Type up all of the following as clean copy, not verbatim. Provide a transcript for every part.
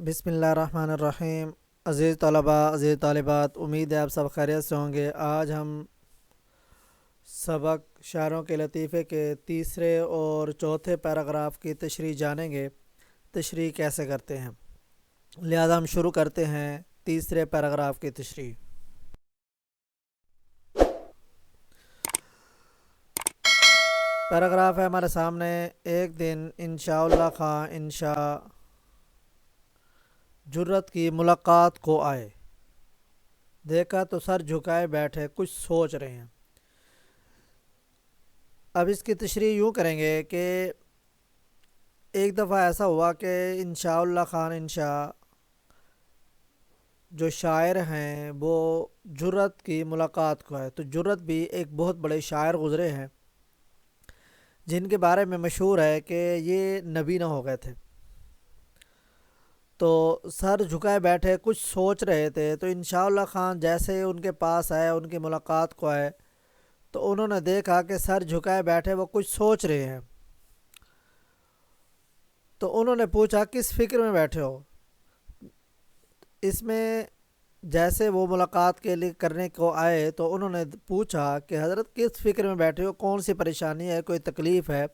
بسم اللہ الرحمن الرحیم۔ عزیز طلباء، عزیز طالبات، امید ہے آپ سب خیریت سے ہوں گے۔ آج ہم سبق شاعروں کے لطیفے کے تیسرے اور چوتھے پیراگراف کی تشریح جانیں گے۔ تشریح کیسے کرتے ہیں، لہذا ہم شروع کرتے ہیں تیسرے پیراگراف کی تشریح۔ پیراگراف ہے ہمارے سامنے۔ ایک دن انشاءاللہ خاں انشاء جرت کی ملاقات کو آئے، دیکھا تو سر جھکائے بیٹھے کچھ سوچ رہے ہیں۔ اب اس کی تشریح یوں کریں گے کہ ایک دفعہ ایسا ہوا کہ انشاءاللہ خان انشاء جو شاعر ہیں وہ جرت کی ملاقات کو آئے۔ تو جرت بھی ایک بہت بڑے شاعر گزرے ہیں جن کے بارے میں مشہور ہے کہ یہ نبی نہ ہو گئے تھے۔ تو سر جھکائے بیٹھے کچھ سوچ رہے تھے، تو انشاءاللہ خان جیسے ان کے پاس آئے، ان کی ملاقات کو آئے، تو انہوں نے دیکھا کہ سر جھکائے بیٹھے وہ کچھ سوچ رہے ہیں۔ تو انہوں نے پوچھا کس فکر میں بیٹھے ہو؟ اس میں جیسے وہ ملاقات کے لیے کرنے کو آئے تو انہوں نے پوچھا کہ حضرت کس فکر میں بیٹھے ہو، کون سی پریشانی ہے، کوئی تکلیف ہے؟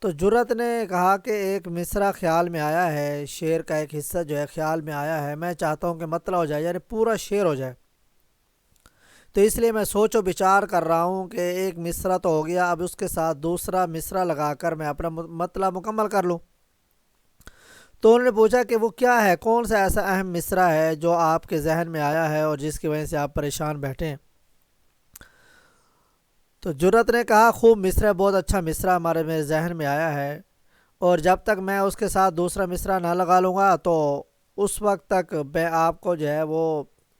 تو جرت نے کہا کہ ایک مصرع خیال میں آیا ہے، شعر کا ایک حصہ جو ہے خیال میں آیا ہے، میں چاہتا ہوں کہ مطلع ہو جائے، یعنی پورا شعر ہو جائے، تو اس لیے میں سوچ و بچار کر رہا ہوں کہ ایک مصرع تو ہو گیا، اب اس کے ساتھ دوسرا مصرع لگا کر میں اپنا مطلع مکمل کر لوں۔ تو انہوں نے پوچھا کہ وہ کیا ہے، کون سا ایسا اہم مصرع ہے جو آپ کے ذہن میں آیا ہے اور جس کی وجہ سے آپ پریشان بیٹھے ہیں؟ تو جرت نے کہا خوب مصرع، بہت اچھا مصرع ہمارے میرے ذہن میں آیا ہے، اور جب تک میں اس کے ساتھ دوسرا مصرع نہ لگا لوں گا تو اس وقت تک میں آپ کو جو ہے وہ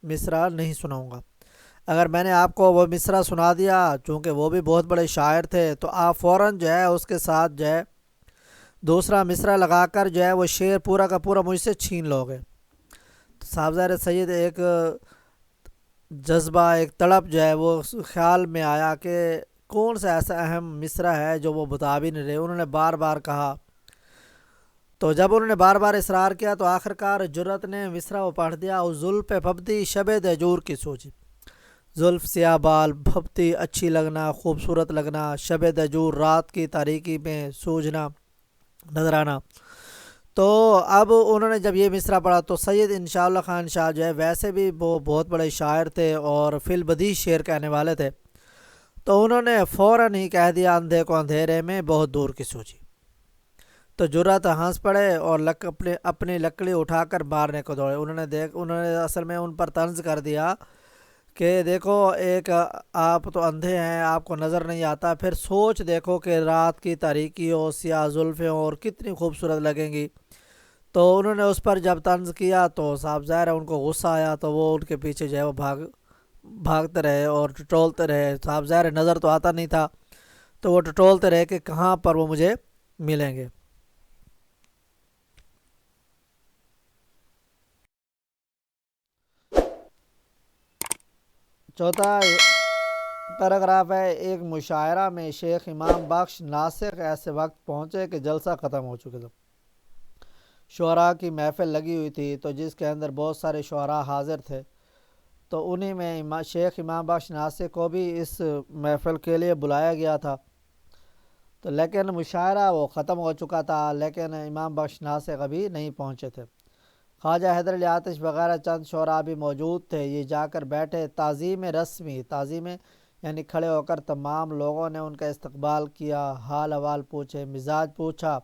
مصرع نہیں سناؤں گا۔ اگر میں نے آپ کو وہ مصرع سنا دیا، چونکہ وہ بھی بہت بڑے شاعر تھے، تو آپ فوراً جو ہے اس کے ساتھ جو ہے دوسرا مصرع لگا کر جو ہے وہ شعر پورا کا پورا مجھ سے چھین لو گے۔ تو صاحبزادہ سید ایک جذبہ، ایک تڑپ جو ہے وہ خیال میں آیا کہ کون سا ایسا اہم مصرع ہے جو وہ بتا بھی نہیں رہے۔ انہوں نے بار بار کہا، تو جب انہوں نے بار بار اصرار کیا تو آخرکار جرت نے مصرع وہ پڑھ دیا، اور زلف پھبتی شب دجور کی سوچی، زلف سیاہ بال پھبتی اچھی لگنا، خوبصورت لگنا، شب دجور رات کی تاریکی میں سوجنا نظر آنا۔ تو اب انہوں نے جب یہ مصرع پڑھا تو سید انشاءاللہ خان شاہ جو ہے ویسے بھی وہ بہت بڑے شاعر تھے اور فی البدیہہ شعر کہنے والے تھے، تو انہوں نے فوراً ہی کہہ دیا اندھے کو اندھیرے میں بہت دور کی سوچی۔ تو جرات ہنس پڑے اور اپنی لکڑی اٹھا کر مارنے کو دوڑے۔ انہوں نے اصل میں ان پر طنز کر دیا کہ دیکھو، ایک آپ تو اندھے ہیں، آپ کو نظر نہیں آتا، پھر سوچ دیکھو کہ رات کی تاریکی ہو، سیاہ زلفیں ہوں اور کتنی خوبصورت لگیں گی۔ تو انہوں نے اس پر جب طنز کیا تو صاحب ظاہر ہے ان کو غصہ آیا، تو وہ ان کے پیچھے جو ہے وہ بھاگتے رہے اور ٹٹولتے رہے۔ صاحب ظاہر ہے نظر تو آتا نہیں تھا، تو وہ ٹٹولتے رہے کہ کہاں پر وہ مجھے ملیں گے۔ چوتھا پیراگراف ہے، ایک مشاعرہ میں شیخ امام بخش ناسخ ایسے وقت پہنچے کہ جلسہ ختم ہو چکے تھے۔ شعراء کی محفل لگی ہوئی تھی، تو جس کے اندر بہت سارے شعراء حاضر تھے، تو انہی میں شیخ امام بخش ناسخ کو بھی اس محفل کے لیے بلایا گیا تھا، تو لیکن مشاعرہ وہ ختم ہو چکا تھا، لیکن امام بخش ناسخ ابھی نہیں پہنچے تھے۔ خواجہ حیدر علی آتش وغیرہ چند شعراء بھی موجود تھے، یہ جا کر بیٹھے۔ تعظیم رسمی، تعظیم یعنی کھڑے ہو کر تمام لوگوں نے ان کا استقبال کیا، حال احوال پوچھے، مزاج پوچھا۔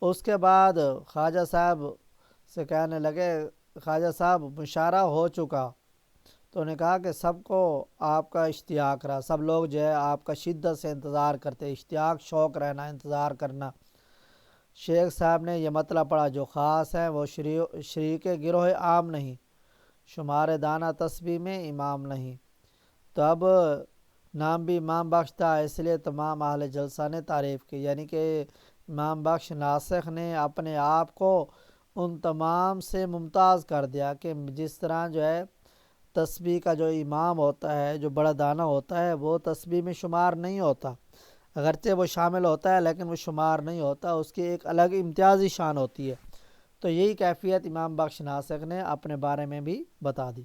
اس کے بعد خواجہ صاحب سے کہنے لگے، خواجہ صاحب مشاعرہ ہو چکا؟ تو انہوں نے کہا کہ سب کو آپ کا اشتیاق رہا، سب لوگ جو ہے آپ کا شدت سے انتظار کرتے، اشتیاق شوق رہنا، انتظار کرنا۔ شیخ صاحب نے یہ مطلب پڑھا، جو خاص ہیں وہ شریک گروہ عام نہیں، شمار دانہ تسبیح میں امام نہیں۔ تو اب نام بھی امام بخش تھا، اس لیے تمام اہل جلسہ نے تعریف کی، یعنی کہ امام بخش ناسخ نے اپنے آپ کو ان تمام سے ممتاز کر دیا کہ جس طرح جو ہے تسبیح کا جو امام ہوتا ہے، جو بڑا دانہ ہوتا ہے، وہ تسبیح میں شمار نہیں ہوتا، اگرچہ وہ شامل ہوتا ہے لیکن وہ شمار نہیں ہوتا، اس کی ایک الگ امتیازی شان ہوتی ہے۔ تو یہی کیفیت امام بخش ناسخ نے اپنے بارے میں بھی بتا دی۔